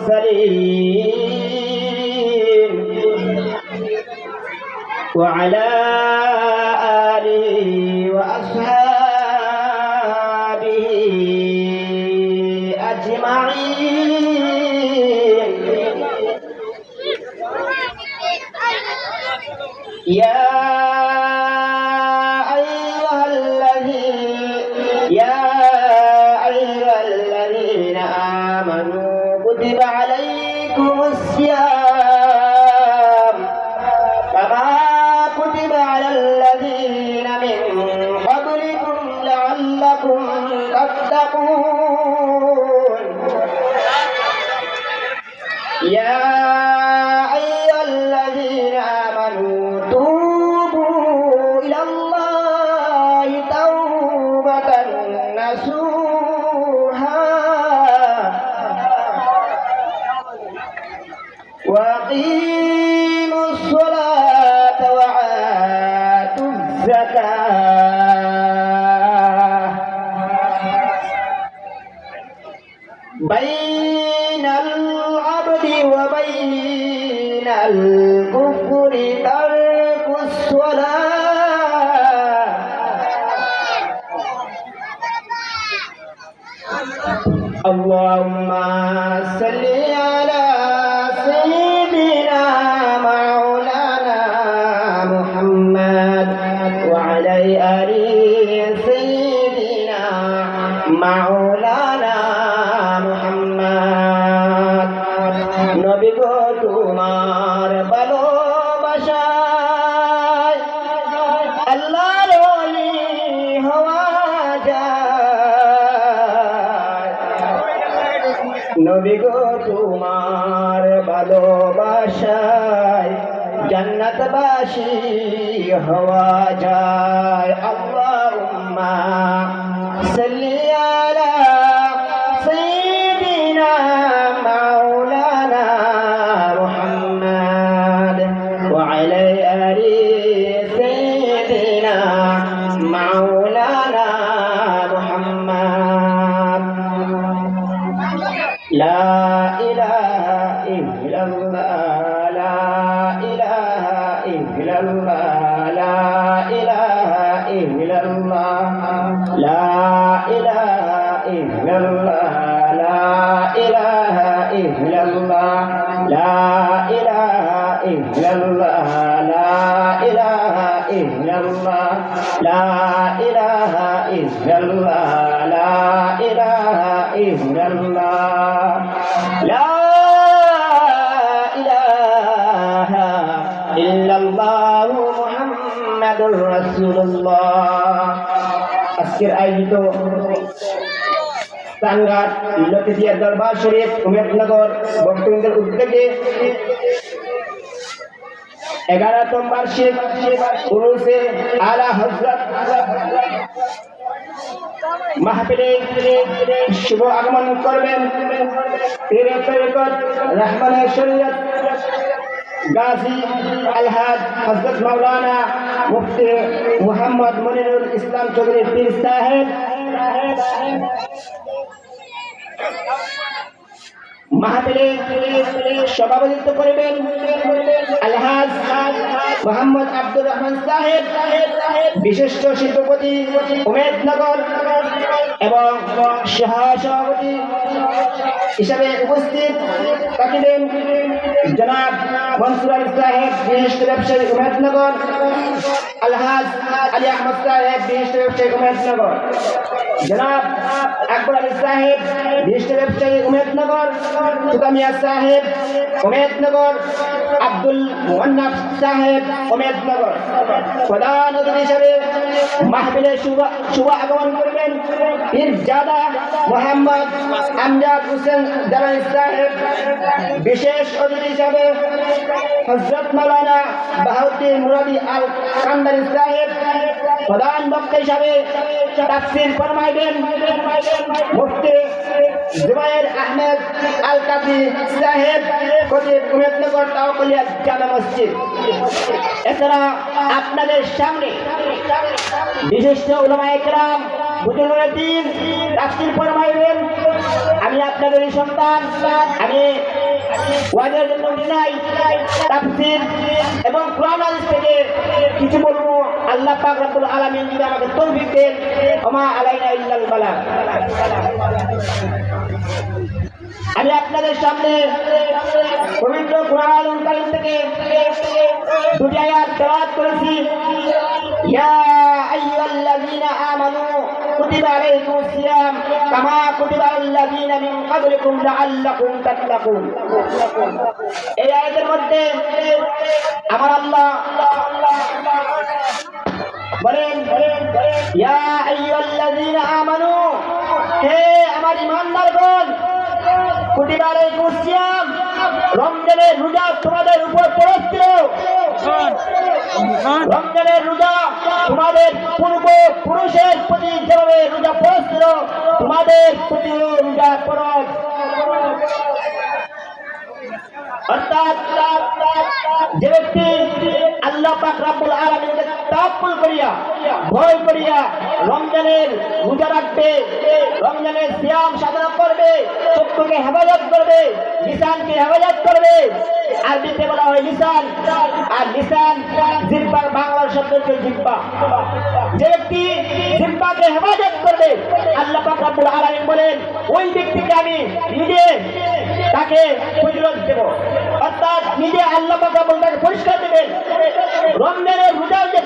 المرسلين وعلى آله وأصحابه أجمعين. يا أيها الذين آمنوا كتب عليكم الصيام كما كتب على الذين من قبلكم لعلكم تتقون. يا أيها الذين آمنوا توبوا إلى الله توبة نصوحا وأقيموا الصلاة وآتوا الزكاة بين العبد وبين الكفر ترك الصلاة. اللهم صل على سيدنا مولانا محمد وعلى آل سيدنا مولانا محمد. নবী গো তোমার ভালোবাসায় আল্লাহর ওলি হওয়া যায়। নবী গো তোমার ভালোবাসায় জান্নাতবাসী হওয়া যায়। আল্লাহুম্মা সাল্লি আলা সাইয়্যিদিনা মাওলানা মুহাম্মদ ওয়া আলা আলি সাইয়্যিদিনা মাওলানা মুহাম্মদ। লা ইলাহা ইল্লাল্লাহ লা ইলাহা ইল্লাল্লাহ লা ইলাহা ইল্লাল্লাহ লা ইলাহা ইল্লাল্লাহ লা ইলাহা ইল্লাল্লাহ লা ইলাহা ইল্লাল্লাহ লা ইলাহা ইল্লাল্লাহ লা ইলাহা ইল্লাল্লাহ লা ইলাহা ইল্লাল্লাহ লা ইলাহা ইল্লাল্লাহ মুহাম্মাদুর রাসূলুল্লাহ। আজকের আয়োজিত টাঙ্গাইল লতিফিয়া দরবার শরীফ উমেদনগর বক্তব্যের উদ্যোগে 11তম বার্ষিক উরুসে আলা হযরত মাহফিলে শুভ আগমন করবেন পীরে তরিকত রহমানে শরীয়ত গাজী আলহাজ হযরত মাওলানা মুফতি মুহাম্মদ মনিরুল ইসলাম চৌধুরী পীর সাহেব। মাহফিলে সভাপতিত্ব করবেন আলহাজ মোহাম্মদ আব্দুর রহমান সাহেব, বিশিষ্ট শিল্পপতি উমেদনগর, এবং সহসভাপতি হিসাবে উপস্থিত থাকবেন জনাব মনসুর আলী সাহেব, বিশিষ্ট ব্যবসায়ী উমেদনগর, আলহাজ আলী আহমদ সাহেব, বিশিষ্ট ব্যবসায়ী উমেদনগর, জনাব আকবর আলী সাহেব, বিশিষ্ট ব্যবসায়ী উমেদনগর, সুকামিয়া সাহেব উমেদনগর, আব্দুল মুন্নাফ সাহেব উমেদনগর। প্রধান অতিথি হিসাবে মাহফিলে শুভ আগমন করবেন পীরজাদা মোহাম্মদ আমজাদ হোসেন জালানী সাহেব। বিশেষ অতিথি হিসাবে হযরত মাওলানা বাহাউদ্দিন মুরাদি আল কান্দানী সাহেব। প্রধান বক্তা হিসাবে তাফসীর ফরমাইবেন মুফতি জুবায়ের আহমেদ আল কাদি সাহেব, খতিব উমেদনগর তাওয়াক্কুলিয়া জামে মসজিদ। এছাড়া আপনাদের সামনে বিশিষ্ট উলামায়ে কেরাম বুজুর্গদের তাফসীর ফরমাইবেন আমি আপনাদের সন্তান, আমি ওয়াজের জন্য নাই, তাফসীর এবং কোরআন হাদিস থেকে কিছু বলবো। আল্লাহ পাক রব্বুল আলামিন যদি আমাকে তৌফিক দেন, ওমা আলাইনা ইল্লাল বালাগ। আমি আপনাদের সামনে পবিত্র কোরআনুল কারীম থেকে দুটি আয়াত তেলাওয়াত করেছি। ইয়া আইয়ুহাল্লাযীনা আমানু কুতিবা আলাইকুমুস সিয়াম কামা কুতিবা আলাল্লাযীনা মিন ক্বাবলিকুম লাআল্লাকুম তাত্তাকুন। এই আয়াতের মধ্যে আমার আল্লাহ বলেন, ইয়া আইয়ুহাল্লাযীনা আমানু, হে আমার ঈমানদারগণ, কুতিবা আলাইকুমুস সিয়াম, রমজানের রোজা তোমাদের উপর পড়েছিল। রমজানের রোজা তোমাদের পূর্বপুরুষের প্রতি যেভাবে রোজা পড়েছিল, তোমাদের প্রতি রোজা ফরজ। অর্থাৎ যে ব্যক্তি আল্লাহ পাক রব্বুল আলামিনকে তাওয়াক্কুল করিয়া, ভয় করিয়া রমজানের রোজা রাখবে, রমজানের সিয়াম সাধনা করবে, চক্ষুকে হেফাজত করবে, লিসানকে হেফাজত করবে। আরবিতে বলা হয় লিসান, আর লিসান জিহ্বার বাংলার শব্দ হচ্ছে জিহ্বা। যে ব্যক্তি জিহ্বাকে হেফাজত করবে, আল্লাহ পাক রব্বুল আলামিন বলেন ওই ব্যক্তিকে আমি নিজে তাকে ফজিলত দেব। অর্থাৎ নিজে আল্লাহ পাক রব্বুল তাকে পুরস্কার দেবেন। রমজানের রোজা যে